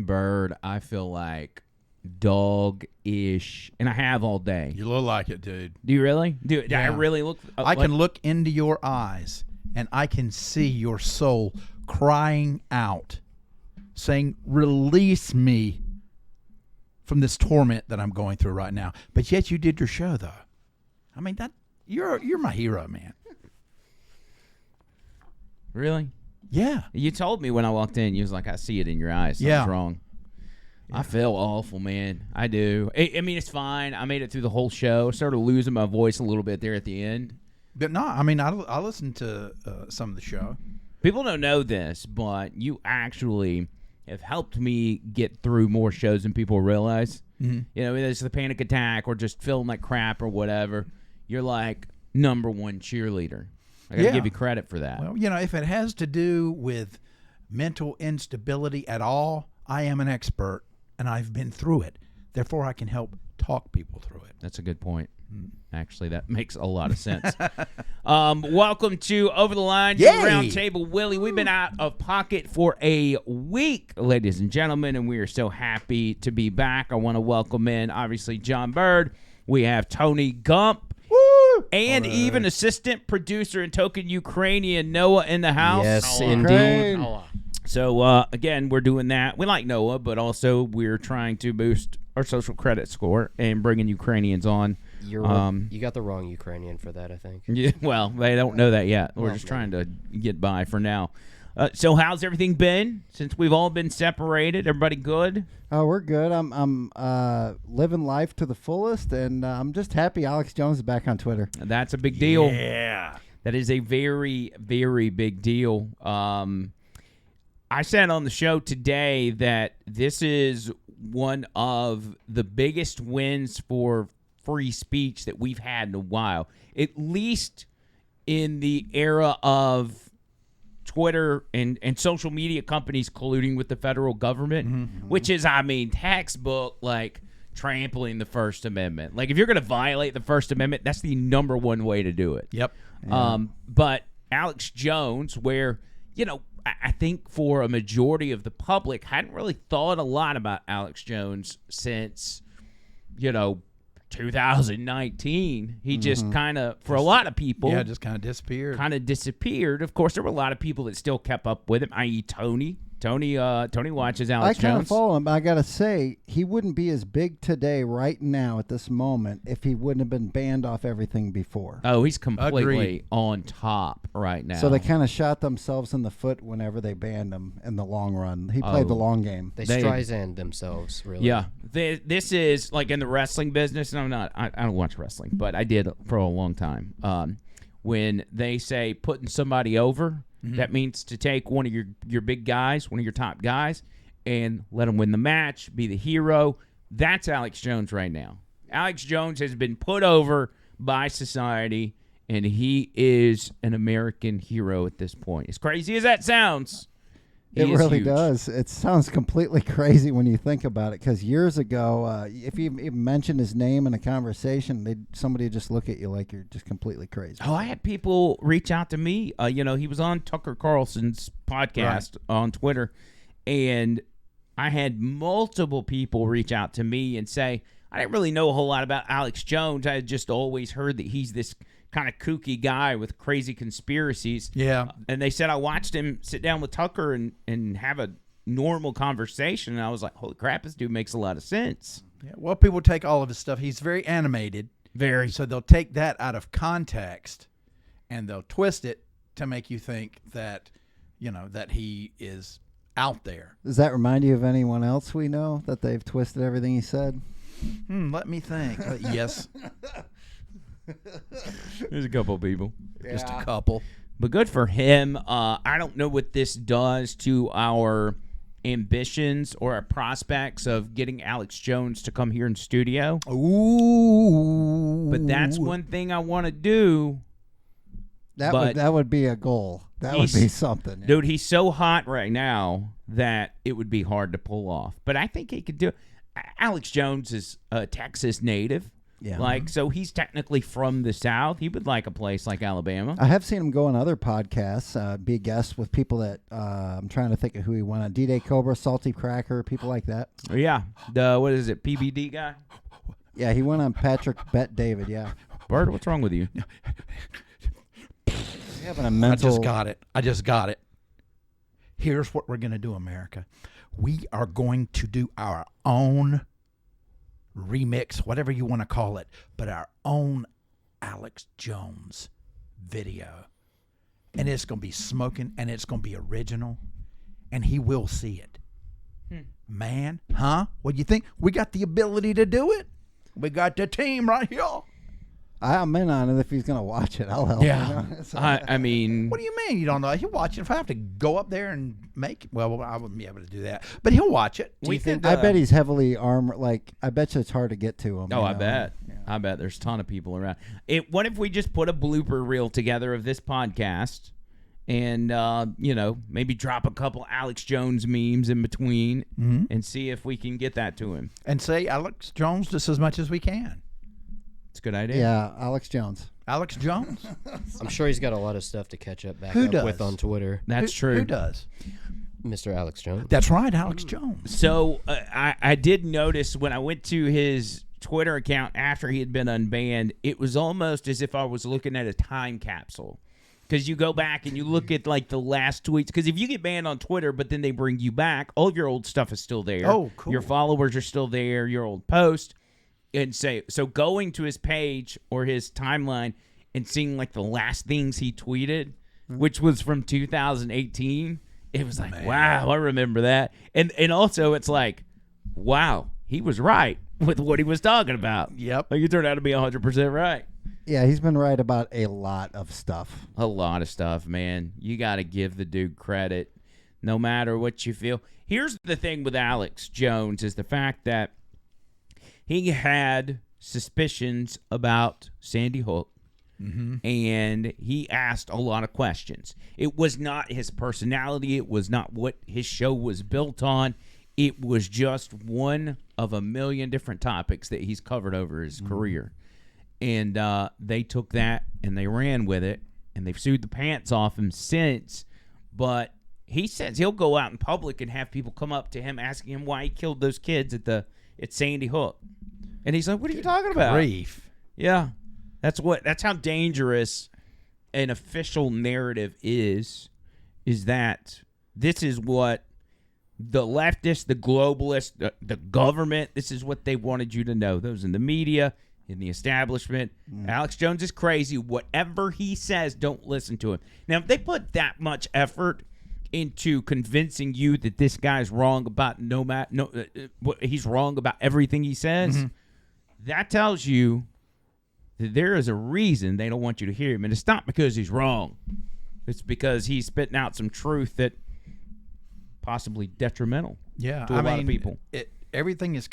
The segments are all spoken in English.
Bird, I feel like dog-ish, and I have all day. You look like it, dude. Do you really? Do I really look? I can look into your eyes, and I can see your soul crying out, saying, "Release me from this torment that I'm going through right now." But yet you did your show, though. I mean, that you're my hero, man. Really? Yeah. You told me when I walked in, you was like, I see it in your eyes. Something's wrong. Yeah. I feel awful, man. I do. I mean, it's fine. I made it through the whole show. Started losing my voice a little bit there at the end. But no, I mean, I listened to some of the show. People don't know this, but you actually have helped me get through more shows than people realize. Mm-hmm. You know, whether it's the panic attack or just feeling like crap or whatever. You're like #1 cheerleader. I got to give you credit for that. Well, you know, if it has to do with mental instability at all, I am an expert, and I've been through it. Therefore, I can help talk people through it. That's a good point. Actually, that makes a lot of sense. Welcome to Over the Line, Roundtable Willie. We've been out of pocket for a week, ladies and gentlemen, and we are so happy to be back. I want to welcome in, obviously, John Bird. We have Tony Gump. And even assistant producer and token Ukrainian Noah in the house. Yes, indeed. So, again, we're doing that. We like Noah, but also we're trying to boost our social credit score and bringing Ukrainians on. You got the wrong Ukrainian for that, I think. Yeah, well, they don't know that yet. We're just trying to get by for now. So how's everything been since we've all been separated? Everybody good? Oh, we're good. I'm living life to the fullest, and I'm just happy Alex Jones is back on Twitter. That's a big deal. Yeah. That is a very, very big deal. I said on the show today that this is one of the biggest wins for free speech that we've had in a while, at least in the era of Twitter and social media companies colluding with the federal government, which is, I mean, textbook, like, trampling the First Amendment. Like, if you're going to violate the First Amendment, that's the #1 way to do it. Yep. Yeah. But Alex Jones, where, you know, I think for a majority of the public, hadn't really thought a lot about Alex Jones since, you know, 2019. He just kind of, for a lot of people, just kind of disappeared. Of course, there were a lot of people that still kept up with him, i.e. Tony. Tony watches Alex Jones. I kind of follow him, but I got to say, he wouldn't be as big today, right now, at this moment, if he wouldn't have been banned off everything before. Oh, he's completely on top right now. So they kind of shot themselves in the foot whenever they banned him in the long run. He played the long game. They Streisand themselves, really. Yeah. This is, like, in the wrestling business, and I don't watch wrestling, but I did for a long time. When they say putting somebody over, that means to take one of your big guys, one of your top guys, and let him win the match, be the hero. That's Alex Jones right now. Alex Jones has been put over by society, and he is an American hero at this point. As crazy as that sounds, it really does. It sounds completely crazy when you think about it, because years ago, if you even mentioned his name in a conversation, somebody would just look at you like you're just completely crazy. Oh, I had people reach out to me. You know, he was on Tucker Carlson's podcast on Twitter, and I had multiple people reach out to me and say, I didn't really know a whole lot about Alex Jones. I had just always heard that he's this kind of kooky guy with crazy conspiracies. Yeah. And they said I watched him sit down with Tucker and have a normal conversation, and I was like, holy crap, this dude makes a lot of sense. Yeah. Well, people take all of his stuff. He's very animated. Very. So they'll take that out of context, and they'll twist it to make you think that, you know, that he is out there. Does that remind you of anyone else we know that they've twisted everything he said? Let me think. Yes. There's a couple of people. Yeah. Just a couple. But good for him. I don't know what this does to our ambitions or our prospects of getting Alex Jones to come here in studio. Ooh. But that's one thing I want to do. That would be a goal. That would be something. Yeah. Dude, he's so hot right now that it would be hard to pull off. But I think he could do it. Alex Jones is a Texas native. Yeah. Like, so he's technically from the South. He would like a place like Alabama. I have seen him go on other podcasts, be a guest with people that I'm trying to think of who he went on. D-Day Cobra, Salty Cracker, people like that. Yeah. The, what is it, PBD guy? Yeah, he went on Patrick Bet David, yeah. Bird, what's wrong with you? Having a mental... I just got it. Here's what we're going to do, America. We are going to do our own remix, whatever you want to call it, but our own Alex Jones video. And it's going to be smoking, and it's going to be original, and he will see it. Man, huh? What do you think? We got the ability to do it. We got the team right here. I'm in on it if he's going to watch it. I'll help him. So, I mean, What do you mean you don't know? He'll watch it. If I have to go up there and make it, well, I wouldn't be able to do that. But he'll watch it. we could. I bet he's heavily armored. Like, I bet you it's hard to get to him. Oh, you I know? bet. Yeah. I bet there's a ton of people around. What if we just put a blooper reel together of this podcast and, maybe drop a couple Alex Jones memes in between and see if we can get that to him? And say Alex Jones just as much as we can. It's a good idea. Yeah, Alex Jones. Alex Jones? I'm sure he's got a lot of stuff to catch up back Who up does? with on Twitter. That's Who true. does? Mr. Alex Jones. That's right, Alex Jones. So I did notice when I went to his Twitter account after he had been unbanned, it was almost as if I was looking at a time capsule. Because you go back and you look at like the last tweets. Because if you get banned on Twitter, but then they bring you back, all of your old stuff is still there. Oh, cool. Your followers are still there. Your old post. And so going to his page or his timeline and seeing like the last things he tweeted, which was from 2018, it was like, wow, I remember that. And also it's like, wow, he was right with what he was talking about. Yep. Like, you turned out to be 100% right. Yeah, he's been right about a lot of stuff. A lot of stuff, man. You got to give the dude credit no matter what you feel. Here's the thing with Alex Jones is the fact that he had suspicions about Sandy Hook, and he asked a lot of questions. It was not his personality. It was not what his show was built on. It was just one of a million different topics that he's covered over his career. And they took that and they ran with it, and they've sued the pants off him since. But he says he'll go out in public and have people come up to him asking him why he killed those kids at Sandy Hook. And he's like, what are you talking about? Grief. Yeah. That's how dangerous an official narrative is that this is what the leftists, the globalists, the government, this is what they wanted you to know. Those in the media, in the establishment. Alex Jones is crazy. Whatever he says, don't listen to him. Now, if they put that much effort into convincing you that this guy's wrong about he's wrong about everything he says, that tells you that there is a reason they don't want you to hear him. And it's not because he's wrong. It's because he's spitting out some truth that possibly detrimental to a lot of people. Everything is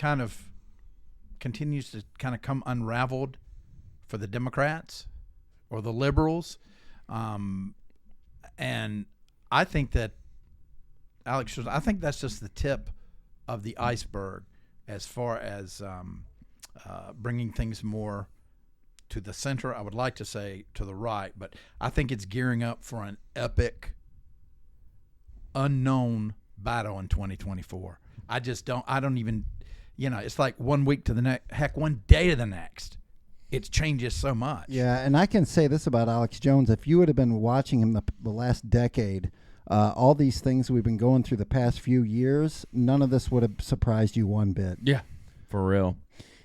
continues to come unraveled for the Democrats or the liberals. And I think that Alex, I think that's just the tip of the iceberg as far as bringing things more to the center. I would like to say to the right, but I think it's gearing up for an epic, unknown battle in 2024. I don't even, it's like 1 week to the next, heck, 1 day to the next. It changes so much. Yeah, and I can say this about Alex Jones. If you would have been watching him the last decade, all these things we've been going through the past few years, none of this would have surprised you one bit. Yeah, for real.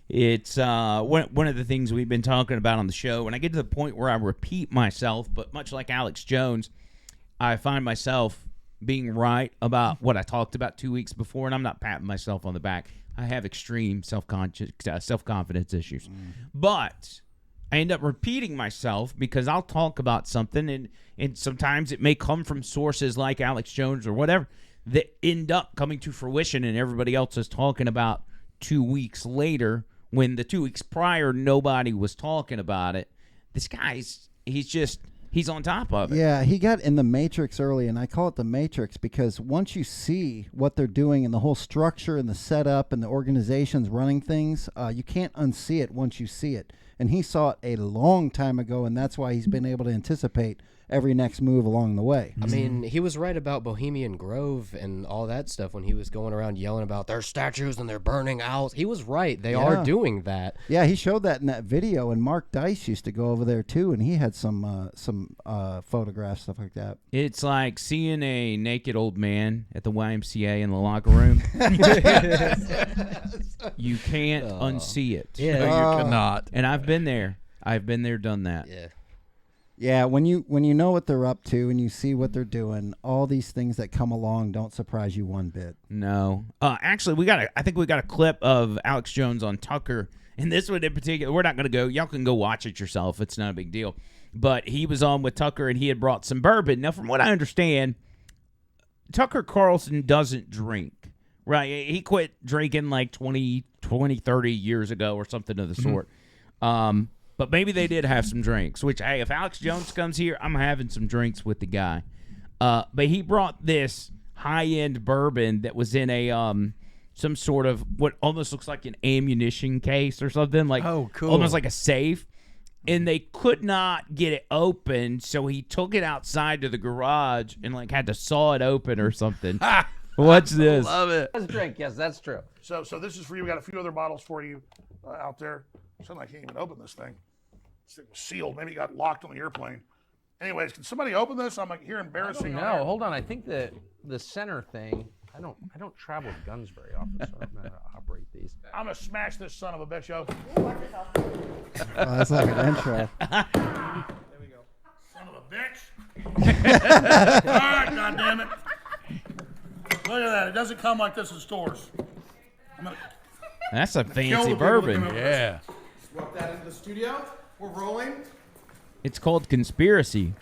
It's one of the things we've been talking about on the show, and I get to the point where I repeat myself, but much like Alex Jones, I find myself being right about what I talked about 2 weeks before, and I'm not patting myself on the back. I have extreme self-confidence issues. But I end up repeating myself because I'll talk about something, and sometimes it may come from sources like Alex Jones or whatever that end up coming to fruition, and everybody else is talking about 2 weeks later when the 2 weeks prior nobody was talking about it. This guy's, he's just he's on top of it. Yeah, he got in the Matrix early, and I call it the Matrix because once you see what they're doing and the whole structure and the setup and the organizations running things, you can't unsee it once you see it. And he saw it a long time ago, and that's why he's been able to anticipate every next move along the way. I mean, he was right about Bohemian Grove and all that stuff when he was going around yelling about their statues and they're burning owls. He was right. They are doing that. Yeah, he showed that in that video, and Mark Dice used to go over there too, and he had some photographs, stuff like that. It's like seeing a naked old man at the YMCA in the locker room. You can't unsee it. Yeah. No, you cannot. And I've been there. I've been there, done that. Yeah. Yeah, when you know what they're up to and you see what they're doing, all these things that come along don't surprise you one bit. No. Actually, I think we got a clip of Alex Jones on Tucker, and this one in particular, we're not going to go. Y'all can go watch it yourself. It's not a big deal. But he was on with Tucker, and he had brought some bourbon. Now, from what I understand, Tucker Carlson doesn't drink, right? He quit drinking like 20, 30 years ago or something of the sort. But maybe they did have some drinks, which, hey, if Alex Jones comes here, I'm having some drinks with the guy. But he brought this high-end bourbon that was in a some sort of what almost looks like an ammunition case or something, like almost like a safe. And they could not get it open, so he took it outside to the garage and like had to saw it open or something. What's this? Love it. Let's drink. Yes, that's true. So this is for you. We got a few other bottles for you out there. Something I can't even open this thing. This thing was sealed. Maybe it got locked on the airplane. Anyways, can somebody open this? I'm like here embarrassing. No, hold on. I think the center thing. I don't travel with guns very often, so I don't know how to operate these. I'm gonna smash this son of a bitch open. Oh, that's like an intro. There we go. Son of a bitch. All right, goddammit. Look at that. It doesn't come like this in stores. That's a kill fancy the people bourbon. looking over Yeah. Walk that into the studio. We're rolling. It's called Conspiracy.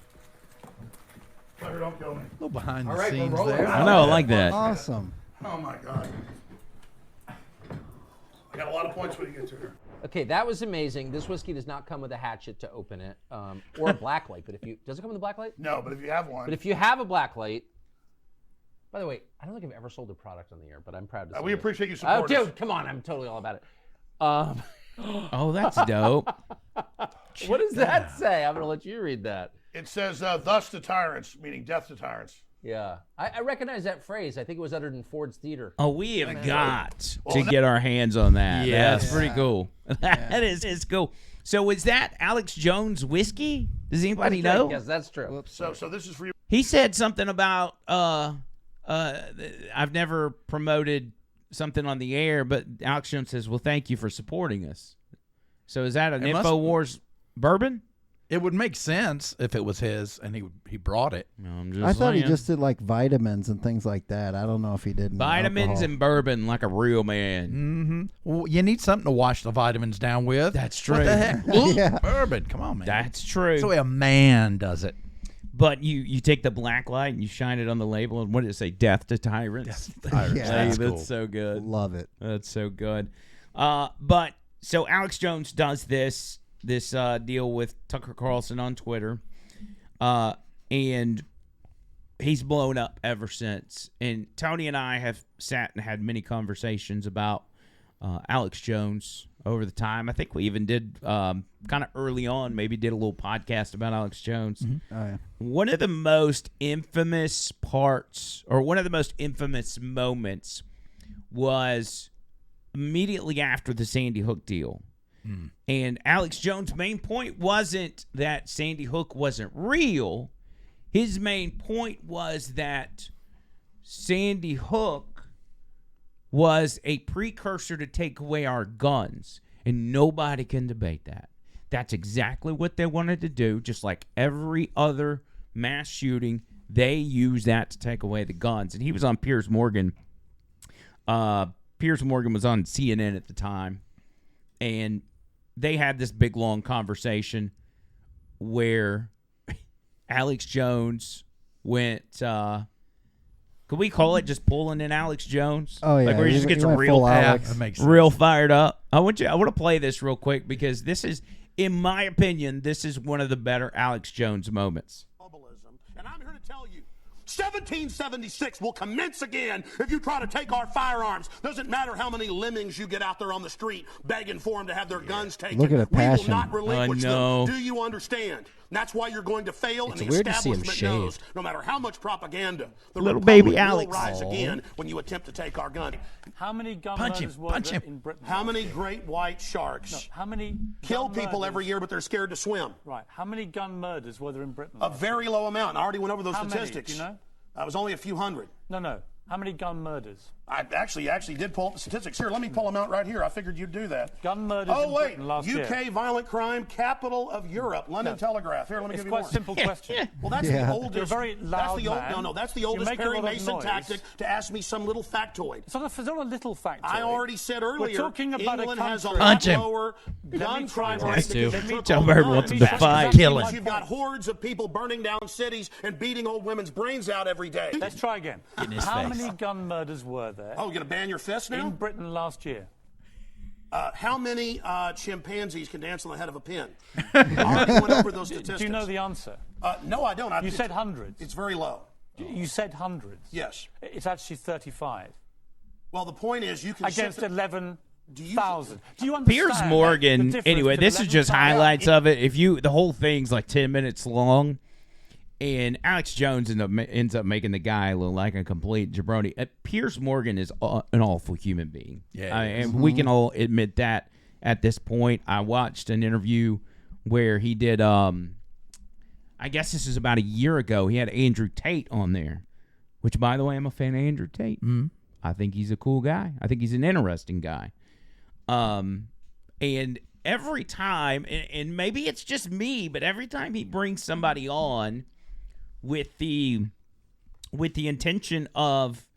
Fucker, don't kill me. A little behind the All right, we're scenes rolling. there. I know, I like that. Awesome. Oh my god. I got a lot of points when you get to here. Okay, that was amazing. This whiskey does not come with a hatchet to open it, or a black light. But does it come with a black light? No, but if you have one. But if you have a black light, by the way, I don't think I've ever sold a product on the air, but I'm proud to say we this. appreciate you Oh, supporting us. dude, come on, I'm totally all about it. Oh, that's dope. What does that say? I'm gonna let you read that. It says, thus to tyrants, meaning death to tyrants. Yeah, I recognize that phrase. I think it was uttered in Ford's Theater. Oh, we have got to get our hands on that. Yes. That's pretty cool. That is cool. So is that Alex Jones whiskey? Does anybody know? Yes, that's true. So this is for you. He said something about I've never promoted something on the air, but Alex Jones says, well, thank you for supporting us. So is that an It must- InfoWars bourbon? It would make sense if it was his and he brought it. No, I'm just I thought he saying. just did like vitamins and things like that. I don't know if he did Vitamins alcohol. and bourbon like a real man. Mm-hmm. Well, you need something to wash the vitamins down with. That's true. What the heck? Yeah. Bourbon. Come on, man. That's true. That's the way a man does it. But you take the black light and you shine it on the label, and what did it say? Death to tyrants. Yeah. Hey, That's that's cool. so good. Love it. That's so good. But so Alex Jones does this deal with Tucker Carlson on Twitter, and he's blown up ever since. And Tony and I have sat and had many conversations about Alex Jones over the time. I think we even did kind of early on, maybe did a little podcast about Alex Jones. Oh, yeah. One of the most infamous parts, or one of the most infamous moments, was immediately after the Sandy Hook deal. And Alex Jones' main point wasn't that Sandy Hook wasn't real. His main point was that Sandy Hook was a precursor to take away our guns, and nobody can debate that. That's exactly what they wanted to do, just like every other mass shooting. They used that to take away the guns. And he was on Piers Morgan. Piers Morgan was on CNN at the time, and they had this big, long conversation where Alex Jones went, could we call it just pulling in Alex Jones? Oh, yeah. Like where he just gets went real full Alex. That makes sense. real fired up. I want to play this real quick because this is in my opinion, this is one of the better Alex Jones moments. And I'm here to tell you, 1776 will commence again if you try to take our firearms. Doesn't matter how many lemmings you get out there on the street begging for them to have their guns taken. Look at the passion. We will not relinquish no. them. Do you understand? And that's why you're going to fail, It's and the weird to see him establishment knows, shaved. no matter how much propaganda, the Little Republic baby Alex. will rise again when you attempt to take our gun. How many gun Punch murders him, were punch there him. in Britain? How many great white sharks How many kill gun people murders- every year, but they're scared to swim? Right. How many gun murders were there in Britain? A very low amount. I already went over those How many? statistics. Do you know? It was only a few hundred. No. How many gun murders? I actually did pull up the statistics. Here, let me pull them out right here. I figured you'd do that. Gun murders Oh, in wait. Britain last year. UK violent crime, capital of Europe. London Telegraph. Here, let me It's give you quite more. a simple question. Well, that's Yeah. the oldest. You're a very that's the loud man. No, that's the You oldest make a Perry lot of Mason noise. tactic to ask me some little factoid. It's not a little factor. I already said earlier, We're talking about England a has a country. lot Punch him. lower gun crime try. rate Has to. because they took Tell all Bird guns. wants him to That's fight. exactly Kill what him. You've got hordes of people burning down cities and beating old women's brains out every day. Let's try again. in his How face. many gun murders were there Oh, you're going to ban your fist now? in Britain last year? How many chimpanzees can dance on the head of a pin? I already went over those statistics. Do you know the answer? No, I don't. You said hundreds. It's very low. You said hundreds. Yes. It's actually 35 Well, the point is you can against shift it- 11,000. Do you understand? Piers the Morgan. difference Anyway, to this is just 11,000? highlights of it. If you, the whole thing's like 10 minutes long, and Alex Jones ends up making the guy look like a complete jabroni. Piers Morgan is an awful human being. Yeah, And we can all admit that at this point. I watched an interview where he did. I guess this is about a year ago. He had Andrew Tate on there, which, by the way, I'm a fan of Andrew Tate. Mm-hmm. I think he's a cool guy. I think he's an interesting guy. And every time, and maybe it's just me, but every time he brings somebody on with the intention of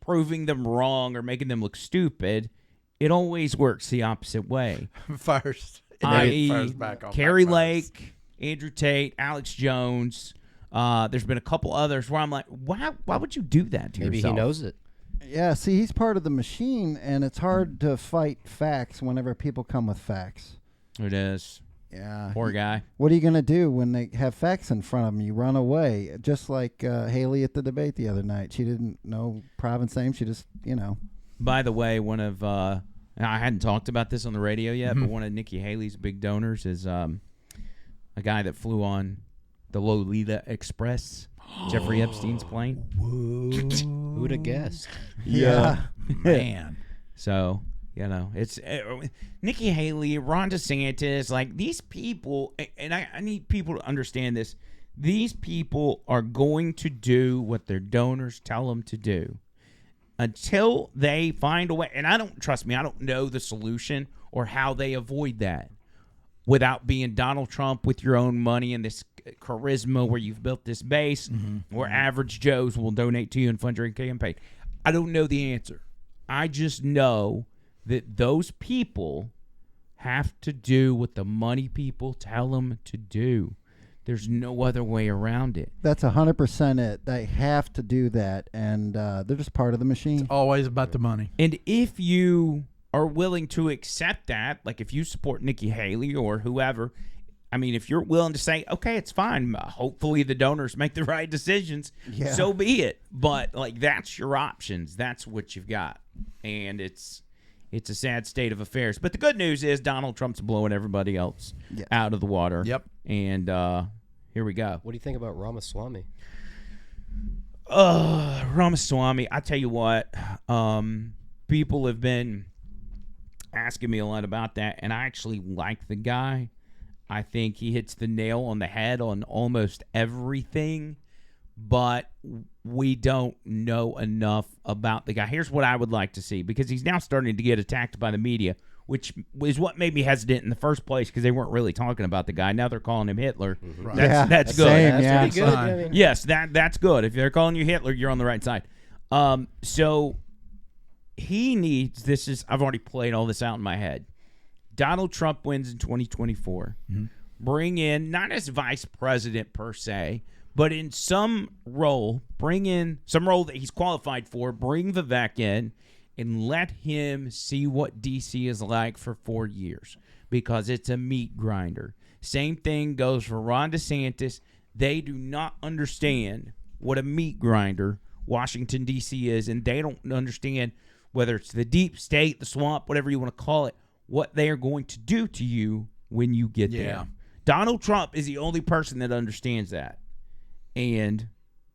proving them wrong or making them look stupid, it always works the opposite way. Fires. I.e., Fires back on Kerry backfires. Lake, Andrew Tate, Alex Jones. There's been a couple others where I'm like, why would you do that to Maybe yourself? he knows it. Yeah, see, he's part of the machine, and it's hard to fight facts whenever people come with facts. It is. Yeah. Poor guy. What are you going to do when they have facts in front of them? You run away. Just like Haley at the debate the other night. She didn't know Provin's name. She just, By the way, one of I hadn't talked about this on the radio yet, Mm-hmm. but one of Nikki Haley's big donors is a guy that flew on the Lolita Express, Jeffrey Epstein's plane. Who would have guessed? Yeah. Man. So, it's Nikki Haley, Ron DeSantis, like these people, and I need people to understand this. These people are going to do what their donors tell them to do until they find a way. And I don't know the solution or how they avoid that without being Donald Trump with your own money and this charisma where you've built this base where average Joes will donate to you and fund your campaign. I don't know the answer. I just know that those people have to do what the money people tell them to do. There's no other way around it. That's 100% it. They have to do that, and they're just part of the machine. Always about the money. And if you are willing to accept that, like if you support Nikki Haley or whoever, I mean, if you're willing to say, okay, it's fine, hopefully the donors make the right decisions, so be it. But, like, that's your options. That's what you've got. And it's a sad state of affairs. But the good news is Donald Trump's blowing everybody else out of the water. Yep. And here we go. What do you think about Ramaswamy? Ramaswamy, I tell you what, people have been asking me a lot about that, and I actually like the guy. I think he hits the nail on the head on almost everything, but we don't know enough about the guy. Here's what I would like to see, because he's now starting to get attacked by the media, which is what made me hesitant in the first place, because they weren't really talking about the guy. Now they're calling him Hitler. Right. That's good. Same, That's pretty good. Fine. I mean, Yes, that's good. If they're calling you Hitler, you're on the right side. So he needs, I've already played all this out in my head. Donald Trump wins in 2024. Bring in, not as vice president per se, but in some role, bring in some role that he's qualified for, bring Vivek in, and let him see what D.C. is like for 4 years. because it's a meat grinder. Same thing goes for Ron DeSantis. They do not understand what a meat grinder Washington, D.C. is, and they don't understand whether it's the deep state, the swamp, whatever you want to call it, what they are going to do to you when you get there. Donald Trump is the only person that understands that, and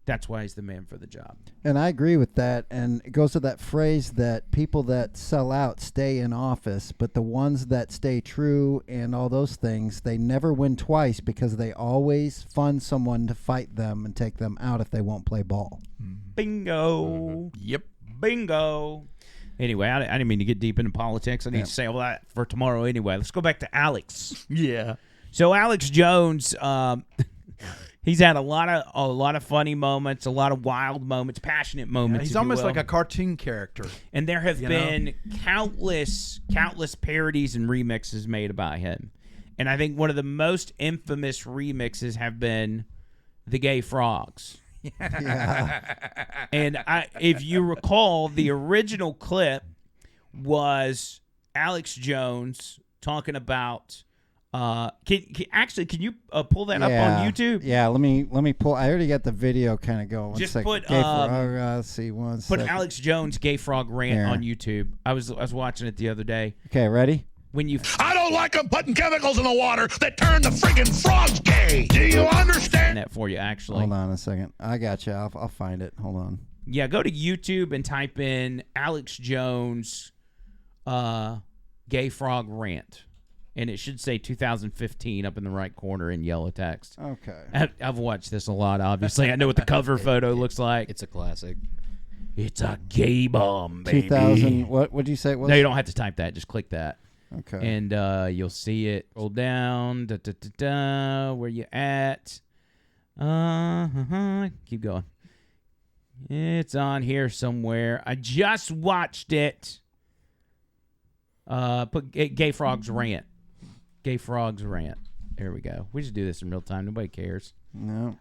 that's why he's the man for the job. And I agree with that. And it goes to that phrase that people that sell out stay in office, but the ones that stay true and all those things, they never win twice because they always fund someone to fight them and take them out if they won't play ball. Bingo. Yep. Bingo. Anyway, I didn't mean to get deep into politics. I need to say all that for tomorrow anyway. Let's go back to Alex. Yeah. So Alex Jones, he's had a lot of funny moments, a lot of wild moments, passionate moments. He's if you almost will. like a cartoon character. And there have been countless parodies and remixes made about him. And I think one of the most infamous remixes have been the Gay Frogs. And if you recall, the original clip was Alex Jones talking about. Can you pull that up on YouTube? Yeah, let me pull. I already got the video kind of going. Just One put second. Let's see. One second. Put Alex Jones Gay Frog rant Here. on YouTube. I was watching it the other day. Okay, ready? When you I don't like them putting chemicals in the water that turn the friggin' frogs gay. Do you understand? that for you actually. Hold on a second. I got you. I'll find it. Hold on. Yeah, go to YouTube and type in Alex Jones Gay Frog rant. And it should say 2015 up in the right corner in yellow text. Okay. I've watched this a lot, obviously. I know what the cover photo looks like. It's a classic. It's a gay bomb, baby. 2000. What would you say it was? No, you don't have to type that. Just click that. Okay. And you'll see it. Roll down. Where you at? Keep going. It's on here somewhere. I just watched it. Put Gay Frogs rant. Gay Frogs rant. There we go. We just do this in real time. Nobody cares. No.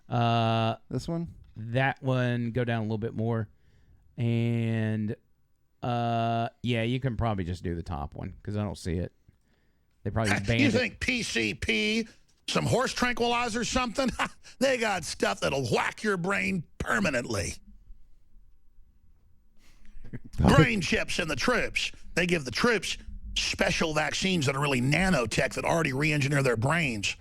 This one? That one, go down a little bit more. And, yeah, you can probably just do the top one because I don't see it. They probably banned You it. think PCP, some horse tranquilizer, something? They got stuff that'll whack your brain permanently. Brain chips in the troops. They give the troops special vaccines that are really nanotech that already re-engineer their brains.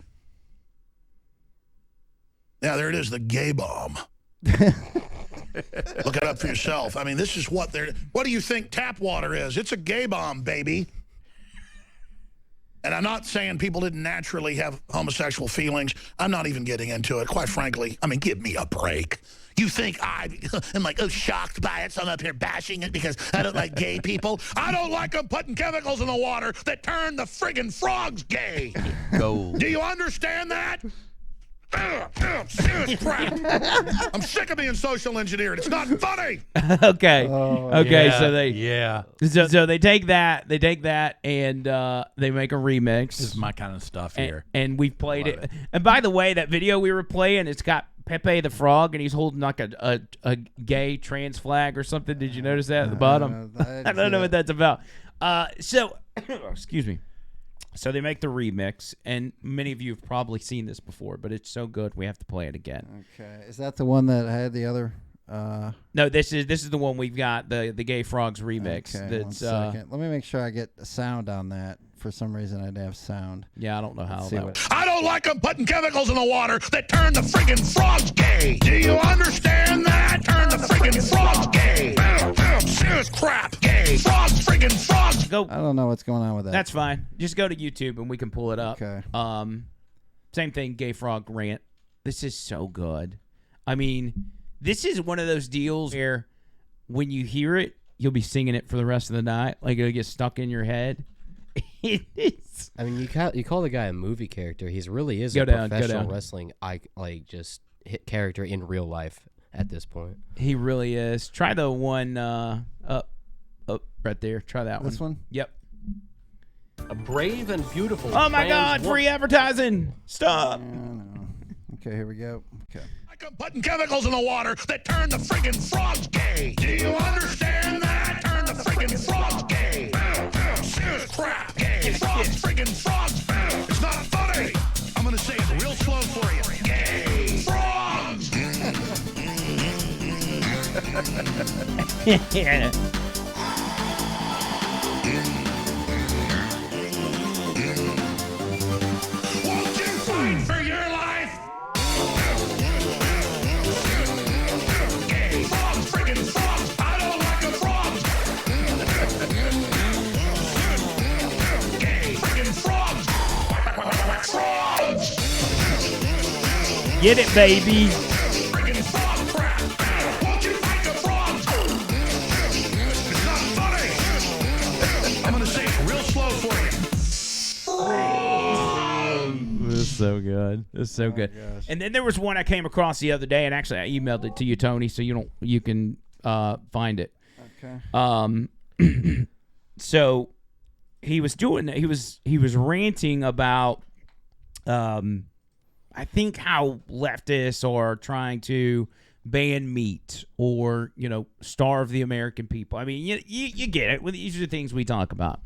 Yeah, there it is, the gay bomb. Look it up for yourself. I mean, this is what they're... What do you think tap water is? It's a gay bomb, baby. And I'm not saying people didn't naturally have homosexual feelings. I'm not even getting into it, quite frankly. I mean, give me a break. You think I am like, shocked by it, so I'm up here bashing it because I don't like gay people? I don't like them putting chemicals in the water that turn the friggin' frogs gay. Gold. Do you understand that? Serious crap. I'm sick of being social engineered. It's not funny. Okay. Okay, Yeah, so they... Yeah. So they take that, and they make a remix. This is my kind of stuff here. And we've played it. And by the way, that video we were playing, it's got Pepe the Frog, and he's holding like a gay trans flag or something. Did you notice that at the bottom? I don't know what that's about. Excuse me. So they make the remix, and many of you have probably seen this before, but it's so good we have to play it again. Okay. Is that the one that had the other? No, this is the one we've got, the Gay Frogs remix. Okay, one second. Let me make sure I get the sound on that. For some reason, I didn't have sound. Yeah, I don't know how see that what- I don't like them putting chemicals in the water that turn the friggin' frogs gay. Do you understand that? Turn the friggin' frogs gay. Serious crap. Gay. Frogs, friggin' frogs. Go. I don't know what's going on with that. That's fine. Just go to YouTube and we can pull it up. Okay. Same thing, Gay Frog rant. This is so good. I mean, this is one of those deals where when you hear it, you'll be singing it for the rest of the night. Like it'll get stuck in your head. It is. I mean, you call the guy a movie character. He really is Go a down, professional wrestling just hit character in real life at this point. He really is. Try the one up right there. Try that one. This one? Yep. A brave and beautiful. Oh my trans God! woman. Free advertising. Stop. Okay, here we go. Okay. Like them putting chemicals in the water that turn the friggin' frogs gay. Do you understand that? Turn the friggin' frogs gay. Serious crap. Gay. Frogs friggin' friggin' frogs. It's not funny. I'm gonna say it real slow for you. Gay frogs. Yeah. Won't you fight for your life? Gay frogs, friggin' frogs. I don't like the frogs. Gay friggin' frogs. Frogs. Get it, baby. Friggin' frog crap. Won't you fight the frogs? It's not funny. I'm gonna say it real slow for you. This is so good. This is so good. And then there was one I came across the other day, and actually I emailed it to you, Tony, so you can find it. Okay. So he was ranting about I think how leftists are trying to ban meat or starve the American people. I mean, you get it. These are the things we talk about.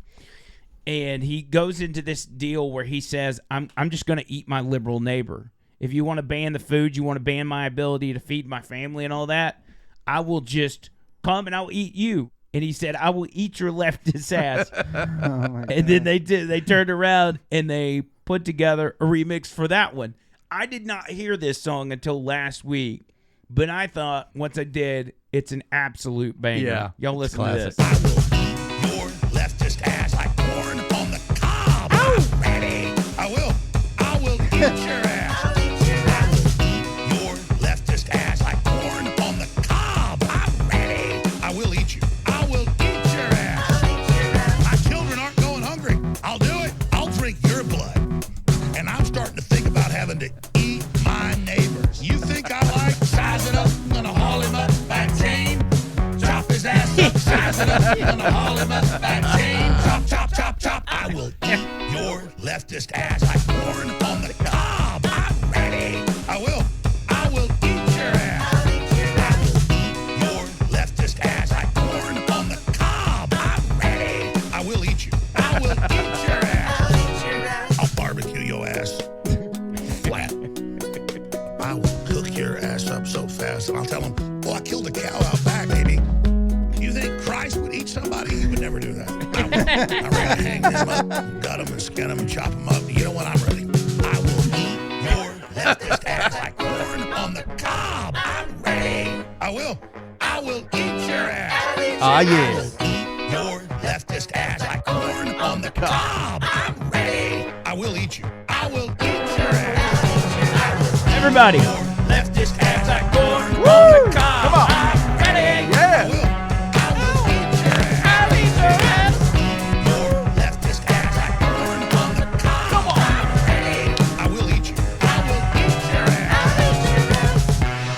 And he goes into this deal where he says, I'm just going to eat my liberal neighbor. If you want to ban the food, you want to ban my ability to feed my family and all that, I will just come and I'll eat you. And he said, I will eat your leftist ass. And then they turned around and they put together a remix for that one. I did not hear this song until last week, but I thought once I did, it's an absolute banger. Yeah, Y'all listen to this. Your leftist ass like corn on the cob. I'm ready. I will eat your ass. Your leftist ass like corn on the cob. I'm ready. I will eat you. I will eat your ass. My children aren't going hungry. I'll do it. I'll drink your blood. And I'm starting to think about having to eat my neighbors. You think I like sizing up? I'm gonna haul him up by chain. Chop his ass up, size it up. I'm gonna haul him up by chain. Chop, chop, chop, chop. I will eat your leftist ass like corn on the cob. I'm ready. I will eat your ass. Your leftist ass like corn on the cob. I'm ready. I will eat you. I will eat your ass. I'll barbecue your ass flat. I will cook your ass up so fast, and I'll tell them, "Oh, I killed a cow out back, baby." You think Christ would eat somebody? He would never do that. I'm ready to hang them up, gut them and skin them and chop them up. You know what? I'm ready. I will eat your leftist ass like corn on the cob. I'm ready. I will eat your ass. Ah, yeah. Your leftist ass like corn on the cob. I'm ready. I will eat you. I will eat your ass. Everybody. Your leftist ass like corn on the cob. Come on. I'm ready. Yeah. I will eat your ass. Your leftist ass like corn on the cob. Come on. I'm ready. I will eat you. I will eat your ass.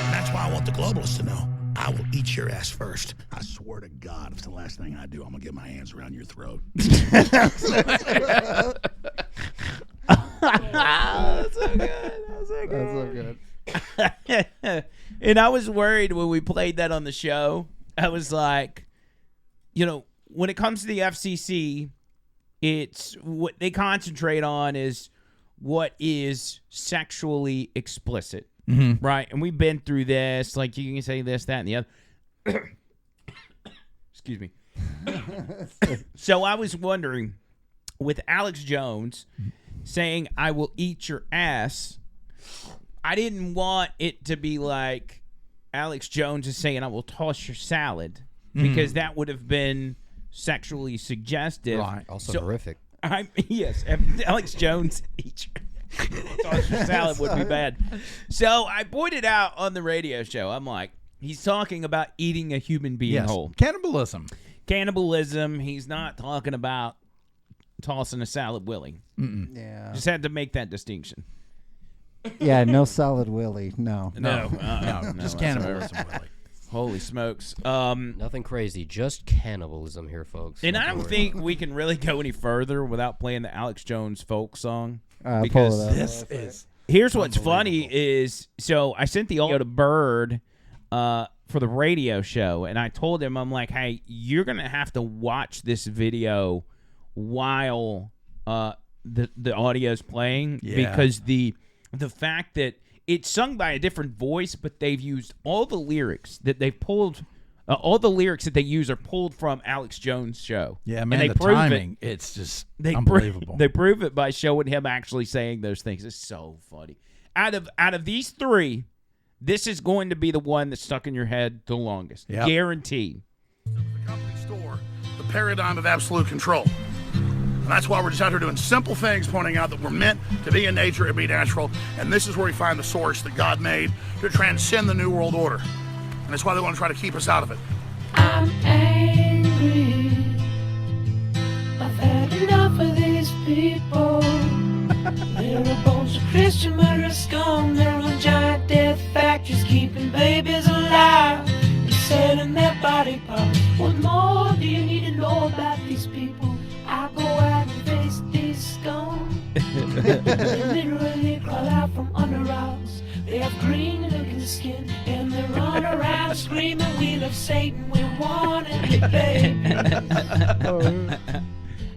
And that's why I want the globalists to know. I will eat your ass first. I swear to God, if it's the last thing I do, I'm going to get my hands around your throat. That's so good. That's so good. And I was worried when we played that on the show. I was like, when it comes to the FCC, it's what they concentrate on is what is sexually explicit, right? And we've been through this. Like, you can say this, that, and the other. Excuse me. So I was wondering, with Alex Jones saying, "I will eat your ass," I didn't want it to be like Alex Jones is saying, "I will toss your salad," because that would have been sexually suggestive. Right. Also horrific. Yes, if Alex Jones eat toss your salad would be bad. So I pointed out on the radio show, I'm like, he's talking about eating a human being whole. Cannibalism. Cannibalism. He's not talking about tossing a salad willy. Yeah. Just had to make that distinction. Yeah, no solid Willie. No. No, Just whatsoever. cannibalism, really. Holy smokes. Nothing crazy, just cannibalism here, folks. And I Nothing don't worry think about. we can really go any further without playing the Alex Jones folk song. Pull Because it up. This is here's what's funny is, so I sent the audio to Bird for the radio show, and I told him, I'm like, hey, you're going to have to watch this video while the audio's playing Yeah. because the fact that it's sung by a different voice, but they've used all the lyrics that they've pulled. All the lyrics that they use are pulled from Alex Jones' show. Yeah, And man, they the prove timing, it's just They unbelievable. They prove it by showing him actually saying those things. It's so funny. Out of these three, this is going to be the one that's stuck in your head the longest. Yep. Guaranteed. The company store, the paradigm of absolute control. And that's why we're just out here doing simple things, pointing out that we're meant to be in nature and be natural. And this is where we find the source that God made to transcend the New World Order. And that's why they want to try to keep us out of it. I'm angry. I've had enough of these people. They're a bunch of Christian murder scum. They're on giant death factories, keeping babies alive and selling their body parts. What more do you need to know about these people? I go out and face these scum. They literally crawl out from under rocks. They have green-looking skin and they run around screaming, "We love Satan, we want it, baby."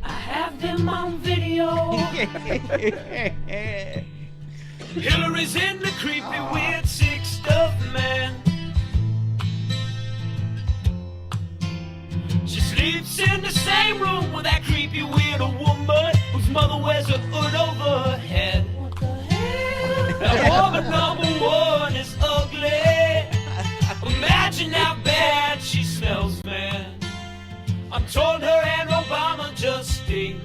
I have them on video. Hillary's in the creepy, weird, sick stuff, man. She sleeps in the same room with that creepy, weird woman whose mother wears a hood over her head. What the hell? That woman number one is ugly. Imagine how bad she smells, man. I'm told her and Obama just stink.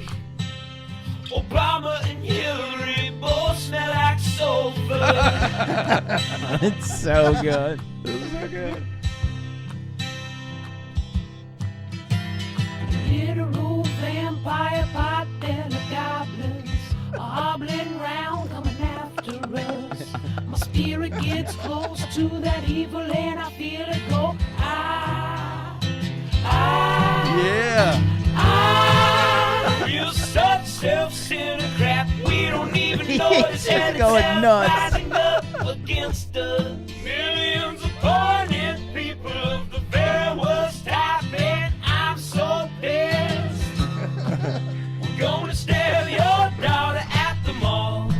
Obama and Hillary both smell like sulfur. It's so good. It's so good. Literal vampire pot-bellied goblins are hobbling round, coming after us. My spirit gets close to that evil and I feel it go. Yeah. You're such self-centered crap. We don't even notice He's that going it's nuts. rising up against us. Millions of poignant people of the very worst type, and I'm so pissed. We're gonna stare your daughter at the mall.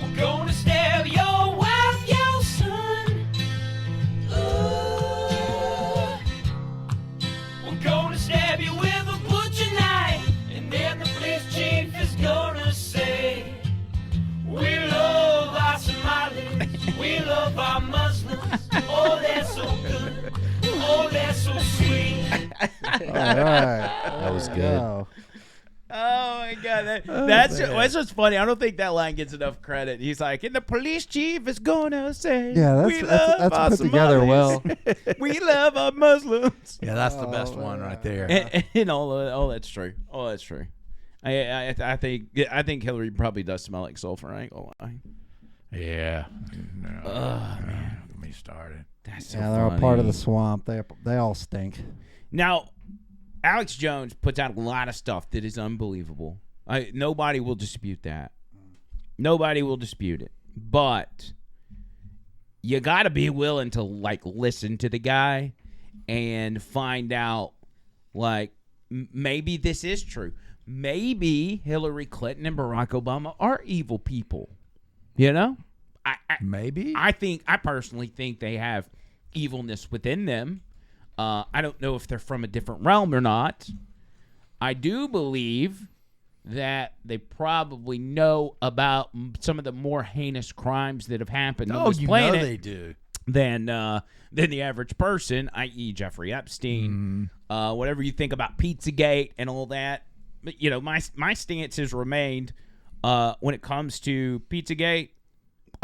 We're gonna stare your wife, your son. We're gonna stab you with a butcher knife, and then the police chief is gonna say, "We love our Somalis, we love our Muslims. Oh, they're so good. Oh, they're so sweet." All right. That was good. Wow. Oh my god, that's what's funny. I don't think that line gets enough credit. He's like, and the police chief is gonna say, Yeah, we that's love our put together Somalis. well. We love our Muslims. Yeah, that's the best one right there. And all that's true. All that's true. I think Hillary probably does smell like sulfur. I ain't gonna lie. Yeah. No, man. Get me started. That's so Yeah, they're a part of the funny. swamp. They all stink. Now, Alex Jones puts out a lot of stuff that is unbelievable. Nobody will dispute that. Nobody will dispute it. But you got to be willing to listen to the guy and find out maybe this is true. Maybe Hillary Clinton and Barack Obama are evil people. You know? Maybe. I personally think they have evilness within them. I don't know if they're from a different realm or not. I do believe that they probably know about some of the more heinous crimes that have happened on this planet they do. than the average person, i.e. Jeffrey Epstein. Whatever you think about Pizzagate and all that. But, my stance has remained when it comes to Pizzagate,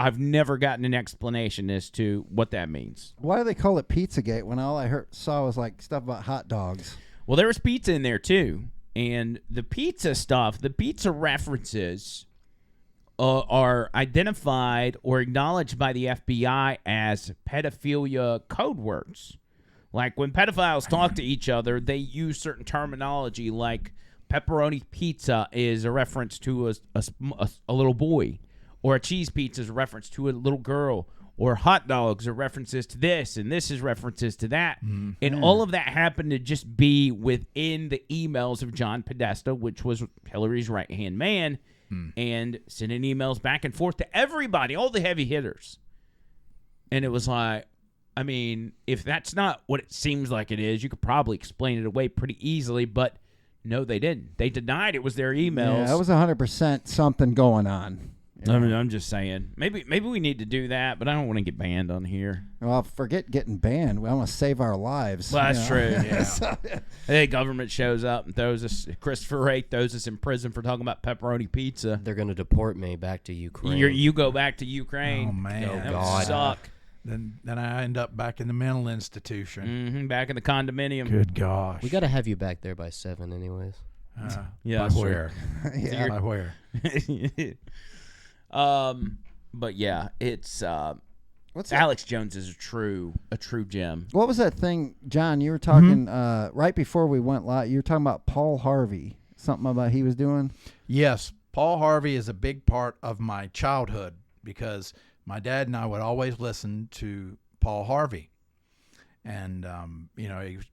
I've never gotten an explanation as to what that means. Why do they call it Pizzagate when all I saw was stuff about hot dogs? Well, there was pizza in there too, and the pizza stuff, the pizza references are identified or acknowledged by the FBI as pedophilia code words. Like when pedophiles talk to each other, they use certain terminology like pepperoni pizza is a reference to a little boy. Or a cheese pizza is a reference to a little girl. or hot dogs are references to this, and this is references to that. Mm-hmm. And all of that happened to just be within the emails of John Podesta, which was Hillary's right-hand man, and sending emails back and forth to everybody, all the heavy hitters. And it was like, I mean, if that's not what it seems like it is, you could probably explain it away pretty easily, but no, they didn't. They denied it was their emails. Yeah, that was 100% something going on. I mean, I'm just saying. Maybe we need to do that, but I don't want to get banned on here. Well, forget getting banned. We want to save our lives. Well, that's true. Yeah. So- The government shows up and throws us. Christopher Wray throws us in prison for talking about pepperoni pizza. They're going to deport me back to Ukraine. You go back to Ukraine. Oh, man. That would God. suck. Then I end up back in the mental institution. Back in the condominium. Good gosh. We got to have you back there by 7 anyways. Yeah, by that's where? Yeah. By where? But yeah, it's What's Alex Jones is a true gem. What was that thing, John? You were talking right before we went live. You were talking about Paul Harvey. Something about he was doing. Yes, Paul Harvey is a big part of my childhood because my dad and I would always listen to Paul Harvey, and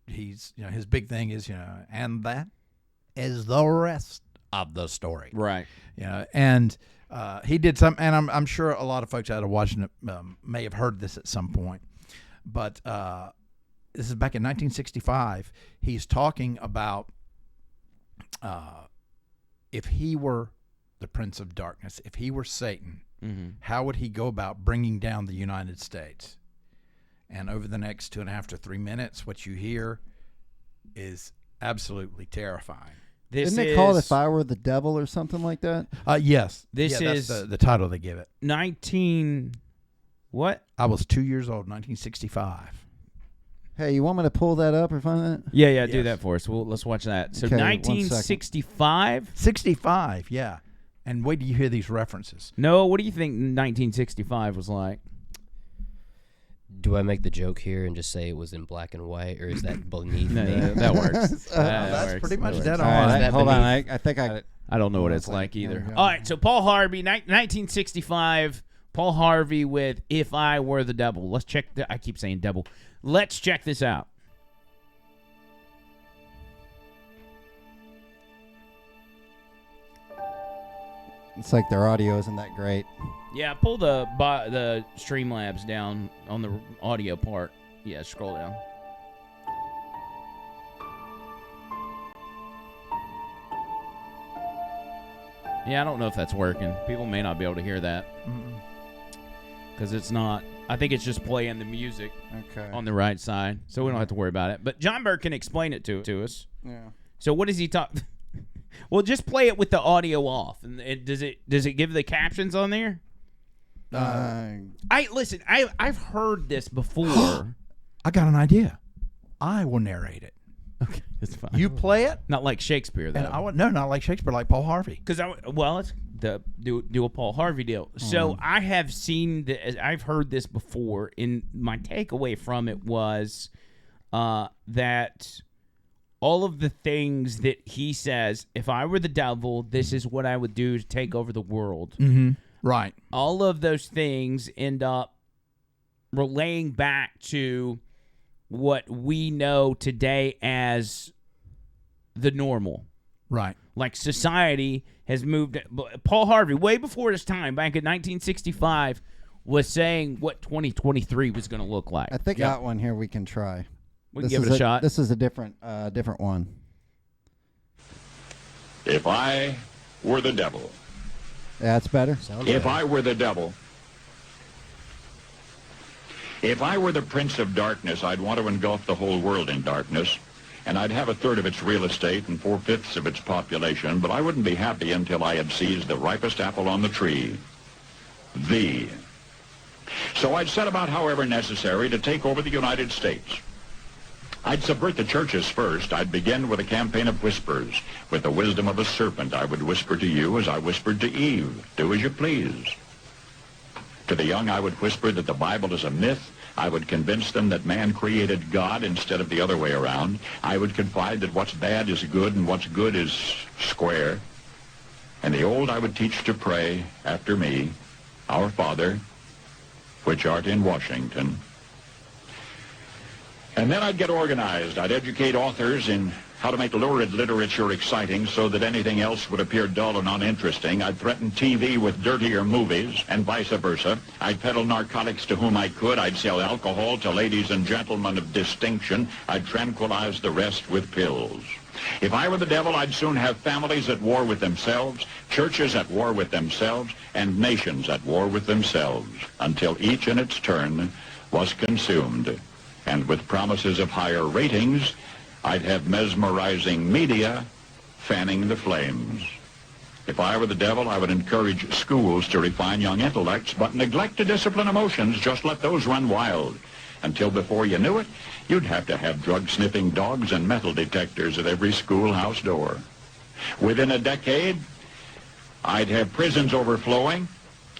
he's his big thing is and that is the rest of the story, Right. and he did some, and I'm sure a lot of folks out of watching it may have heard this at some point, but this is back in 1965. He's talking about if he were the Prince of Darkness, if he were Satan, how would he go about bringing down the United States? And over the next 2.5 to 3 minutes, what you hear is absolutely terrifying. Isn't it called If I Were the Devil or something like that? Yes. This that's is the title they give it. 19. What? I was 2 years old, 1965. Hey, you want me to pull that up or find that? Yeah, do that for us. Well, let's watch that. So Okay, 1965. 65, yeah. And wait till you hear these references. No, what do you think 1965 was like? Do I make the joke here and just say it was in black and white, or is that beneath No, me? that works. That's works. pretty much That dead works. on. All right, that hold on. beneath? I think I got it. I don't know what One it's second. like either. There we go. All right, so Paul Harvey, 1965. Paul Harvey with "If I Were the Devil." Let's check. I keep saying devil. Let's check this out. It's like their audio isn't that great. Yeah, pull the Streamlabs down on the audio part. Yeah, scroll down. Yeah, I don't know if that's working. People may not be able to hear that because it's not. I think it's just playing the music Okay. on the right side, so we don't have to worry about it. But John Burke can explain it to us. Yeah. So what does he talk? Well, just play it with the audio off, and does it give the captions on there? Listen. I've heard this before. I got an idea. I will narrate it. Okay, that's fine. You play it, Not like Shakespeare though. and I would not like Shakespeare, like Paul Harvey. Because let's do a Paul Harvey deal. So I have seen I've heard this before, and my takeaway from it was that all of the things that he says, if I were the devil, this is what I would do to take over the world. Mm-hmm. Right. All of those things end up relaying back to what we know today as the normal. Right. Like society has moved. Paul Harvey, way before his time, back in 1965, was saying what 2023 was going to look like. I think I got one here we can try. We can give it a shot. This is a different one. If I were the devil. That's better. If I were the devil. If I were the Prince of Darkness, I'd want to engulf the whole world in darkness, and I'd have 1/3 of its real estate and 4/5 of its population, but I wouldn't be happy until I had seized the ripest apple on the tree. Thee. So I'd set about, however necessary, to take over the United States. I'd subvert the churches first. I'd begin with a campaign of whispers. With the wisdom of a serpent, I would whisper to you as I whispered to Eve, do as you please. To the young, I would whisper that the Bible is a myth. I would convince them that man created God instead of the other way around. I would confide that what's bad is good and what's good is square. And the old I would teach to pray after me, Our Father, which which art in Washington. And then I'd get organized. I'd educate authors in how to make lurid literature exciting so that anything else would appear dull and uninteresting. I'd threaten TV with dirtier movies and vice versa. I'd peddle narcotics to whom I could. I'd sell alcohol to ladies and gentlemen of distinction. I'd tranquilize the rest with pills. If I were the devil, I'd soon have families at war with themselves, churches at war with themselves, and nations at war with themselves, until each in its turn was consumed. And with promises of higher ratings, I'd have mesmerizing media fanning the flames. If I were the devil, I would encourage schools to refine young intellects, but neglect to discipline emotions. Just let those run wild. Until before you knew it, you'd have to have drug-sniffing dogs and metal detectors at every schoolhouse door. Within a decade, I'd have prisons overflowing.